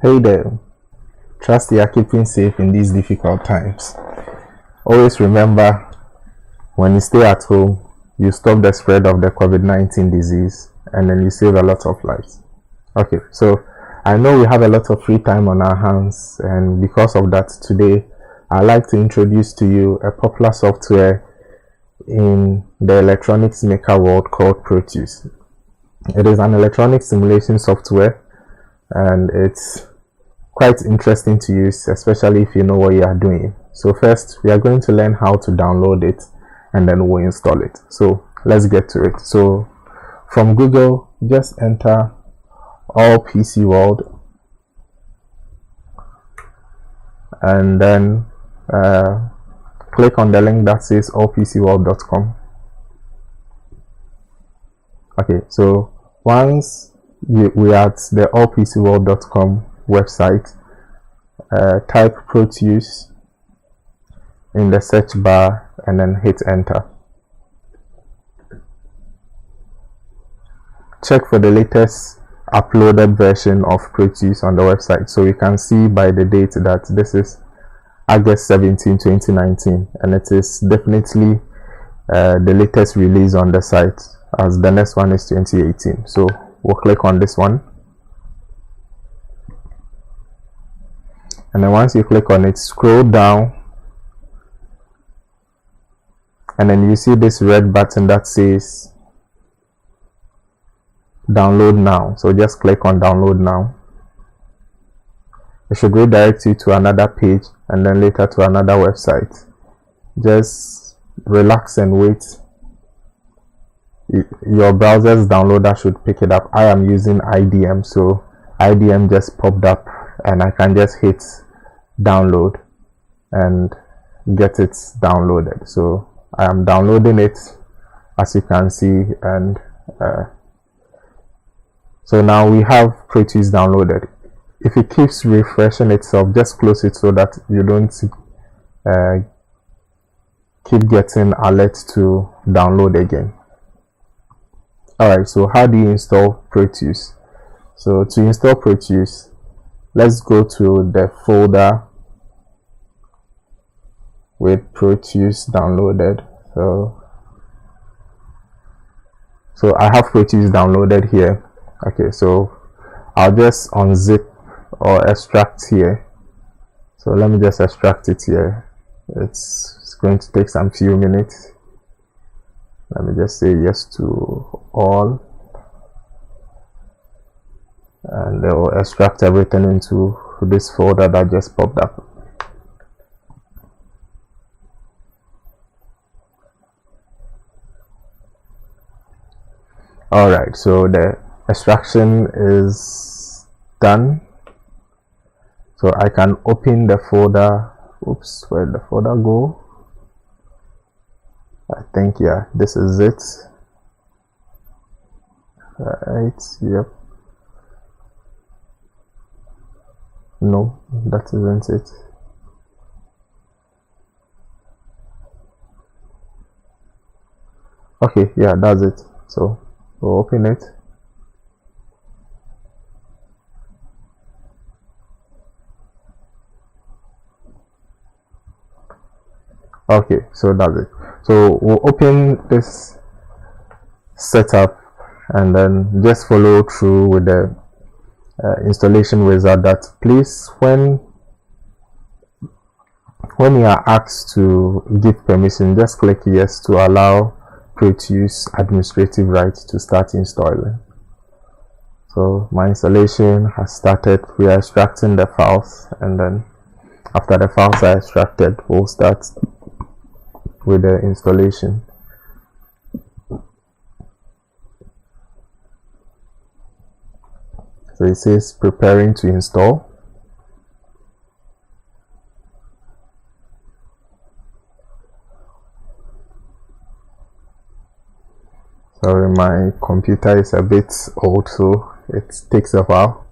Hey there, trust you are keeping safe in these difficult times. Always remember, when you stay at home, you stop the spread of the COVID-19 disease and then you save a lot of lives. Okay, so I know we have a lot of free time on our hands, and because of that, today I'd like to introduce to you a popular software in the electronics maker world called Proteus. It is an electronic simulation software and it's quite interesting to use, especially if you know what you are doing. So first we are going to learn how to download it and then we'll install it. So let's get to it. So from Google, just enter all PC world and then click on the link that says allpcworld.com. Okay, so once we are at the allpcworld.com website, type Proteus in the search bar and then hit enter. Check for the latest uploaded version of Proteus on the website. So you can see by the date that this is August 17, 2019, and it is definitely the latest release on the site, as the next one is 2018. So we'll click on this one, and then once you click on it, scroll down and then you see this red button that says download now. So just click on download now. It should redirect you to another page and then later to another website. Just relax and wait. Your browser's downloader should pick it up. I am using IDM, so IDM just popped up and I can just hit download and get it downloaded. So I am downloading it, as you can see, and so now we have Proteus downloaded. If it keeps refreshing itself, just close it so that you don't keep getting alerts to download again. Alright, so how do you install Proteus? So to install Proteus, let's go to the folder with Proteus downloaded. So I have Proteus downloaded here. Okay, so I'll just unzip or extract here. So let me just extract it here. It's going to take some few minutes. Let me just say yes to all, and they will extract everything into this folder that just popped up. Alright, so the extraction is done. So I can open the folder. Oops, where did the folder go? I think, yeah, this is it. Right, yep. No, that isn't it. Okay, yeah, that's it. So we'll open it. Okay, so that's it. So we'll open this setup and then just follow through with the installation wizard. That please, when you are asked to give permission, just click yes to allow Proteus administrative rights to start installing. So my installation has started. We are extracting the files, and then after the files are extracted, we'll start with the installation. So it says preparing to install. Sorry, my computer is a bit old, so it takes a while.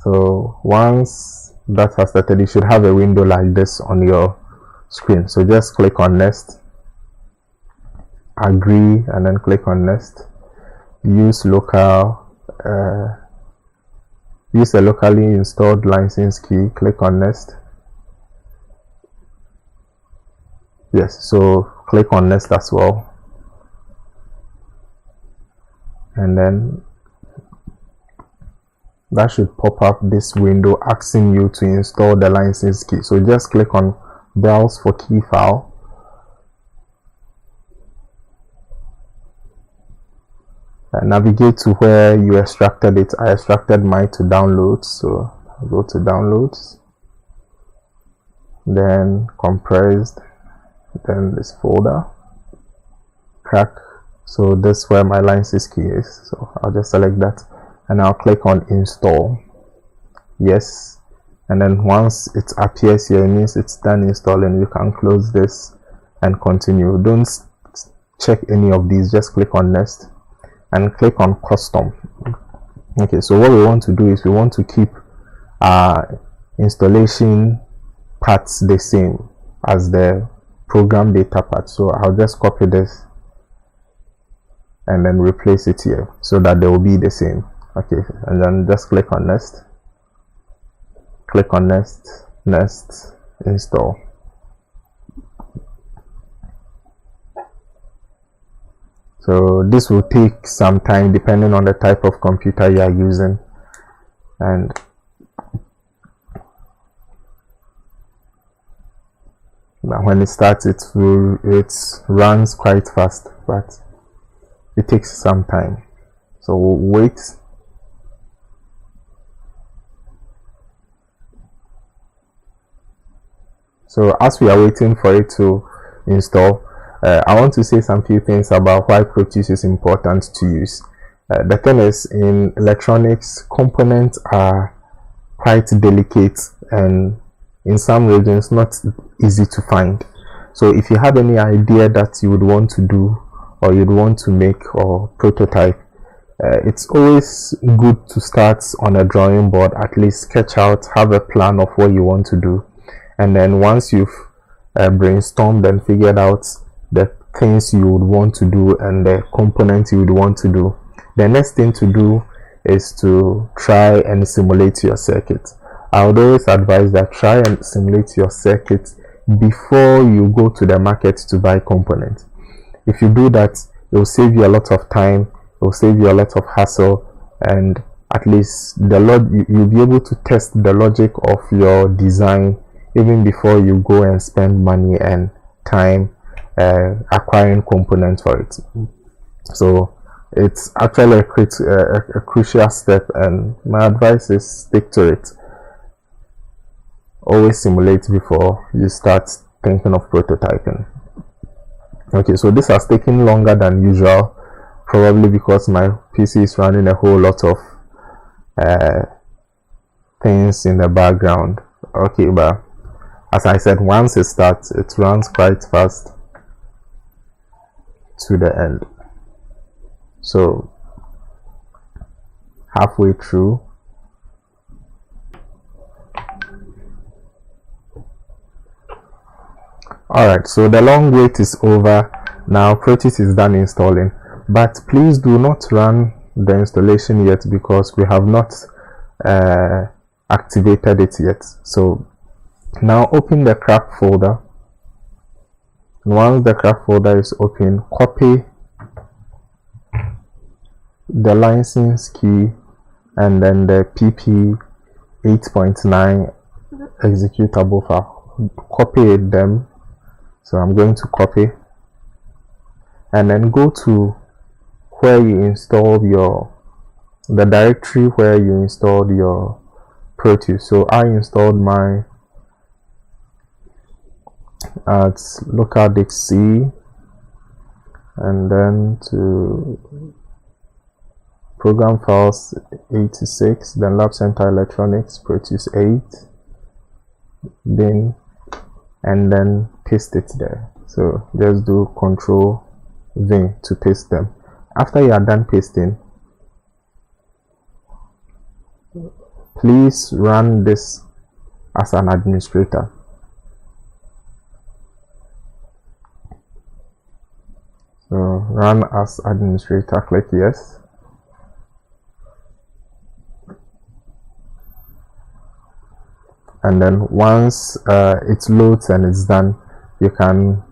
So once that has started, you should have a window like this on your screen. So just click on next, agree, and then click on next. Use local use a locally installed license key. Click on next. Yes, so click on next as well, and then that should pop up this window asking you to install the license key. So just click on browse for key file, and navigate to where you extracted it. I extracted mine to downloads, so I'll go to downloads, then compressed, then this folder, crack. So this is where my license key is, so I'll just select that and I'll click on install. Yes, and then once it appears here, it means it's done installing. You can close this and continue. Don't check any of these, just click on next and click on custom. Okay, so what we want to do is we want to keep our installation parts the same as the program data part. So I'll just copy this and then replace it here so that they will be the same. Okay, and then just click on next, click on next, next, install. So this will take some time depending on the type of computer you are using, and when it starts, it runs quite fast, but it takes some time. So we'll wait. So as we are waiting for it to install, I want to say some few things about why Proteus is important to use. The thing is, in electronics, components are quite delicate and in some regions not easy to find. So if you have any idea that you would want to do or you'd want to make or prototype, it's always good to start on a drawing board, at least sketch out, have a plan of what you want to do, and then once you've brainstormed and figured out the things you would want to do and the components you would want to do, the next thing to do is to try and simulate your circuit. I would always advise that try and simulate your circuit before you go to the market to buy components. If you do that, it will save you a lot of time, it will save you a lot of hassle, and at least you'll be able to test the logic of your design even before you go and spend money and time acquiring components for it. So it's actually a crucial step, and my advice is stick to it. Always simulate before you start thinking of prototyping. Okay, so this has taken longer than usual, probably because my PC is running a whole lot of things in the background. Okay, but as I said, once it starts, it runs quite fast to the end. So halfway through, alright, so the long wait is over. Now Proteus is done installing, but please do not run the installation yet because we have not activated it yet. So now open the crack folder. Once the crack folder is open, copy the license key and then the pp 8.9 executable file. Copy them. So I'm going to copy and then go to where you installed the directory where you installed your Proteus. So I installed my at local disk C, and then to program files 86, then Lab Center Electronics Proteus 8, bin, and then paste it there. So just do Ctrl V to paste them. After you are done pasting, please run this as an administrator. So run as administrator, click yes. and then once it loads and it's done, you can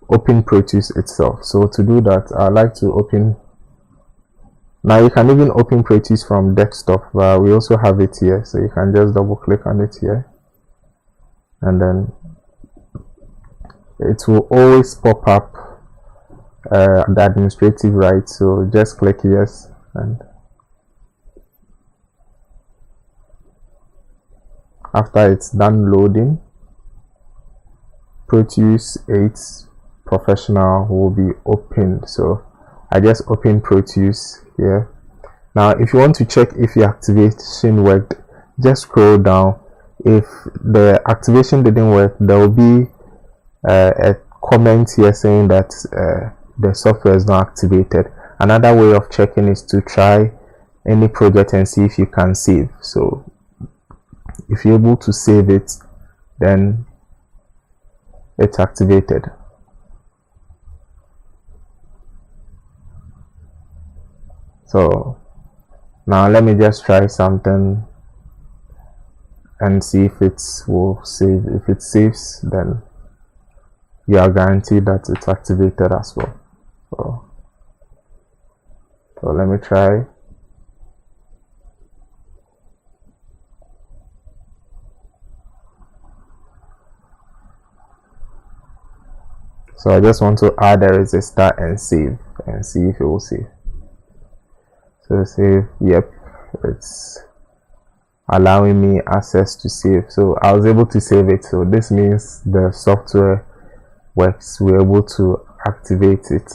open Proteus itself. So to do that, I like to open. Now you can even open Proteus from desktop, but we also have it here, so you can just double click on it here, and then it will always pop up the administrative rights. So just click yes, and after it's done loading, Proteus 8 Professional will be opened. So I just open Proteus here. Now if you want to check if your activation worked, just scroll down. If the activation didn't work, there will be a comment here saying that the software is not activated. Another way of checking is to try any project and see if you can save. So if you're able to save it, then it's activated. So now let me just try something and see if it will save. If it saves, then you are guaranteed that it's activated as well. So let me try. So I just want to add a resistor and save and see if it will save. So save, yep, it's allowing me access to save. So I was able to save it. So this means the software works. We're able to activate it.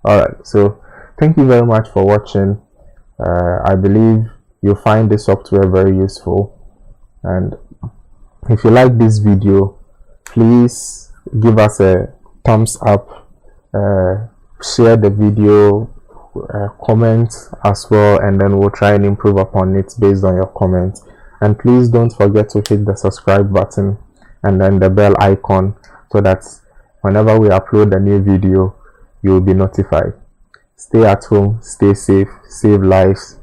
Alright, so thank you very much for watching. I believe you'll find this software very useful, and if you like this video, please give us a thumbs up, share the video, comment as well, and then we'll try and improve upon it based on your comments. And please don't forget to hit the subscribe button and then the bell icon, so that whenever we upload a new video, you will be notified. Stay at home, stay safe, save lives.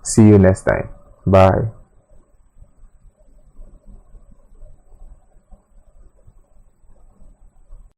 See you next time. Bye.